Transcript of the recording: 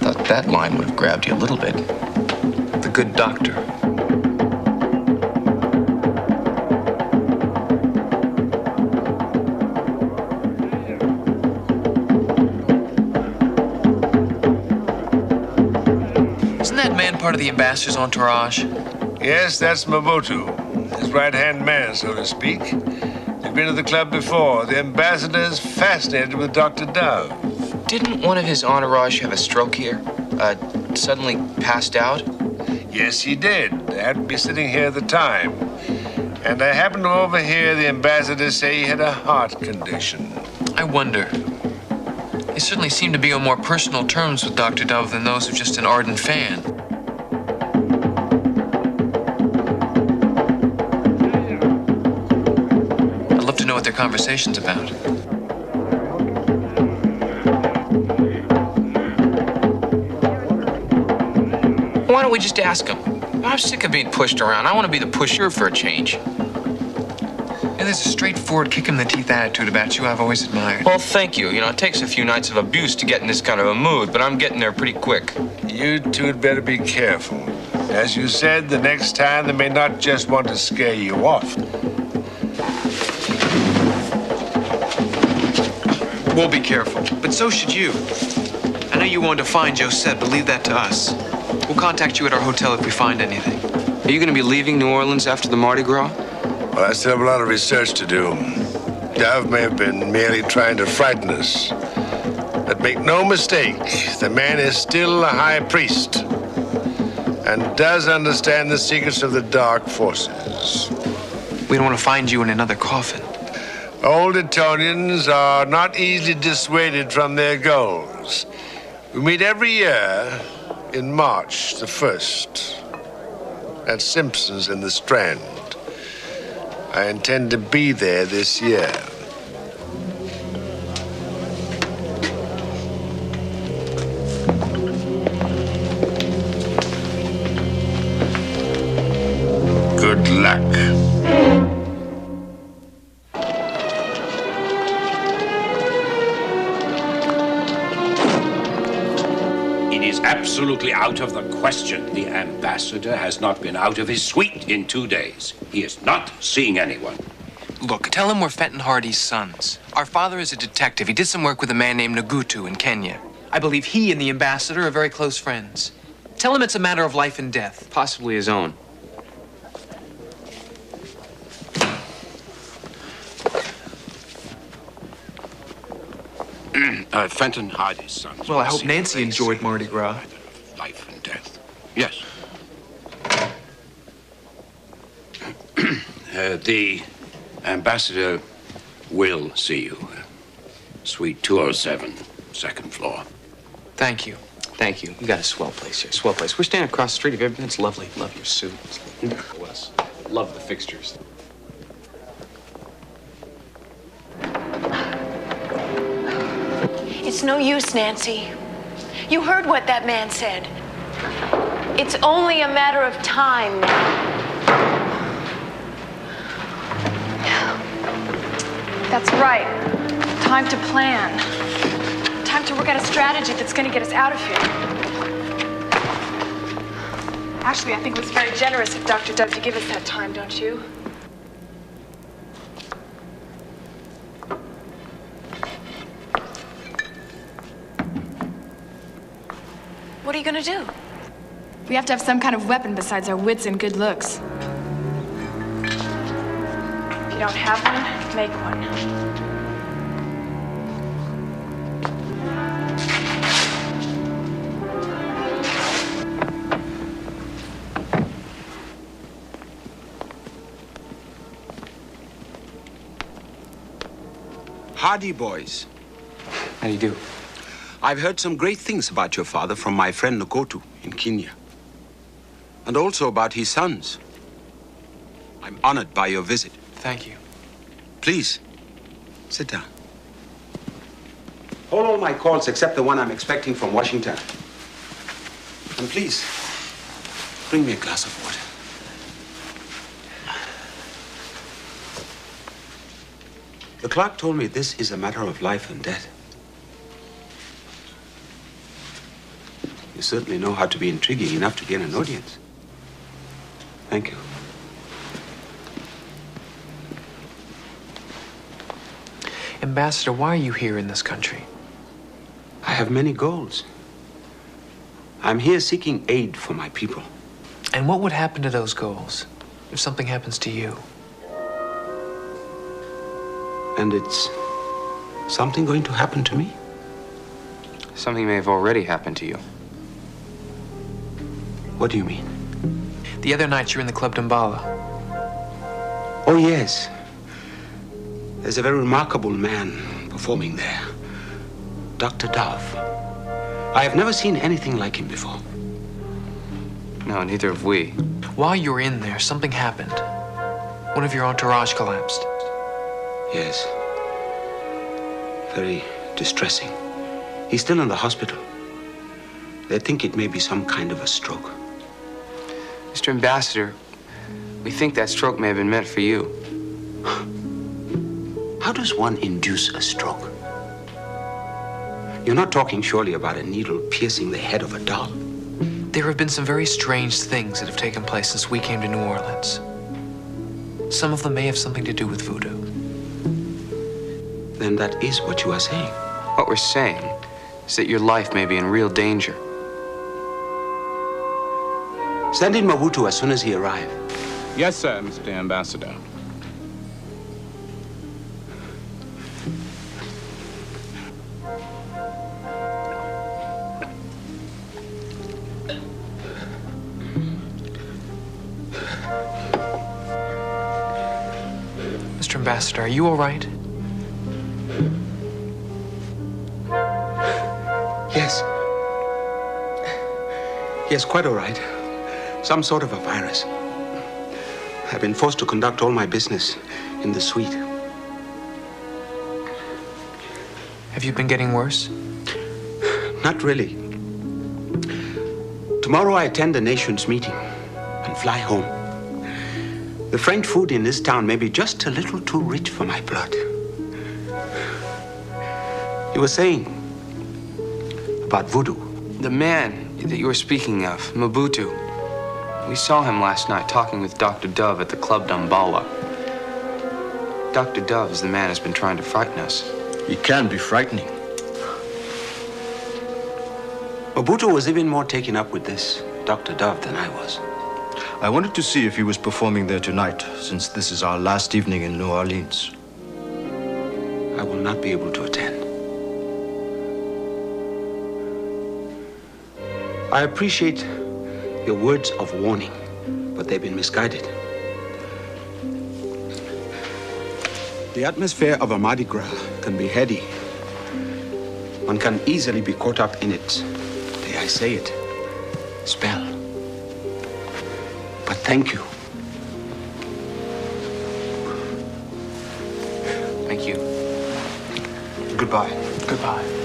Thought that line would have grabbed you a little bit. The good doctor. Isn't that man part of the ambassador's entourage? Yes, that's Voodoo. His right-hand man, so to speak. They've been to the club before. The ambassador's fascinated with Dr. Dove. Didn't one of his entourage have a stroke here? Suddenly passed out? Yes, he did. They happened to be sitting here at the time. And I happened to overhear the ambassador say he had a heart condition. I wonder. They certainly seem to be on more personal terms with Dr. Dove than those of just an ardent fan. I'd love to know what their conversation's about. Why don't we just ask him? I'm sick of being pushed around. I want to be the pusher for a change. And there's a straightforward, kick-in-the-teeth attitude about you I've always admired. Well, thank you. You know, it takes a few nights of abuse to get in this kind of a mood, but I'm getting there pretty quick. You two had better be careful. As you said, the next time they may not just want to scare you off. We'll be careful, but so should you. I know you wanted to find Josette, but leave that to us. We'll contact you at our hotel if we find anything. Are you going to be leaving New Orleans after the Mardi Gras? Well, I still have a lot of research to do. Dove may have been merely trying to frighten us. But make no mistake, the man is still a high priest and does understand the secrets of the dark forces. We don't want to find you in another coffin. Old Etonians are not easily dissuaded from their goals. We meet every year in March the 1st at Simpson's in the Strand. I intend to be there this year. Good luck. It is absolutely out of the question. The ambassador has not been out of his suite in 2 days. He is not seeing anyone. Look, tell him we're Fenton Hardy's sons. Our father is a detective. He did some work with a man named Nagutu in Kenya. I believe he and the ambassador are very close friends. Tell him it's a matter of life and death. Possibly his own. Fenton Hardy's sons. Well, I hope Nancy enjoyed Mardi Gras. Life and death. Yes. The ambassador will see you. Suite 207, second floor. Thank you. Thank you. You got a swell place here. Swell place. We're standing across the street. Have you ever been? It's lovely. Love your suit. Wes. Love the fixtures. It's no use, Nancy. You heard what that man said. It's only a matter of time now. That's right. Time to plan. Time to work out a strategy that's going to get us out of here. Actually, I think it was very generous of Dr. Dove to give us that time, don't you? What are you gonna do? We have to have some kind of weapon besides our wits and good looks. If you don't have one, make one. Hardy boys. How do you do? I've heard some great things about your father from my friend Ngotu in Kenya. And also about his sons. I'm honored by your visit. Thank you. Please, sit down. Hold all my calls except the one I'm expecting from Washington. And please, bring me a glass of water. The clerk told me this is a matter of life and death. You certainly know how to be intriguing enough to gain an audience. Thank you. Ambassador, why are you here in this country? I have many goals. I'm here seeking aid for my people. And what would happen to those goals if something happens to you? And it's something going to happen to me? Something may have already happened to you. What do you mean? The other night you were in the Club Damballa. Oh, yes. There's a very remarkable man performing there. Dr. Dove. I have never seen anything like him before. No, neither have we. While you were in there, something happened. One of your entourage collapsed. Yes. Very distressing. He's still in the hospital. They think it may be some kind of a stroke. Mr. Ambassador, we think that stroke may have been meant for you. How does one induce a stroke? You're not talking surely about a needle piercing the head of a doll? There have been some very strange things that have taken place since we came to New Orleans. Some of them may have something to do with voodoo. Then that is what you are saying. What we're saying is that your life may be in real danger. Send in Mobutu as soon as he arrives. Yes, sir, Mr. Ambassador. Mr. Ambassador, are you all right? Yes. Yes, quite all right. Some sort of a virus. I've been forced to conduct all my business in the suite. Have you been getting worse? Not really. Tomorrow I attend the nation's meeting and fly home. The French food in this town may be just a little too rich for my blood. You were saying about voodoo. The man that you were speaking of, Mobutu. We saw him last night talking with Dr. Dove at the Club Damballa. Dr. Dove is the man who's been trying to frighten us. He can be frightening. Mobutu was even more taken up with this Dr. Dove than I was. I wanted to see if he was performing there tonight, since this is our last evening in New Orleans. I will not be able to attend. I appreciate your words of warning, but they've been misguided. The atmosphere of a Mardi Gras can be heady. One can easily be caught up in it. Dare I say it? Spell. But thank you. Thank you. Goodbye. Goodbye.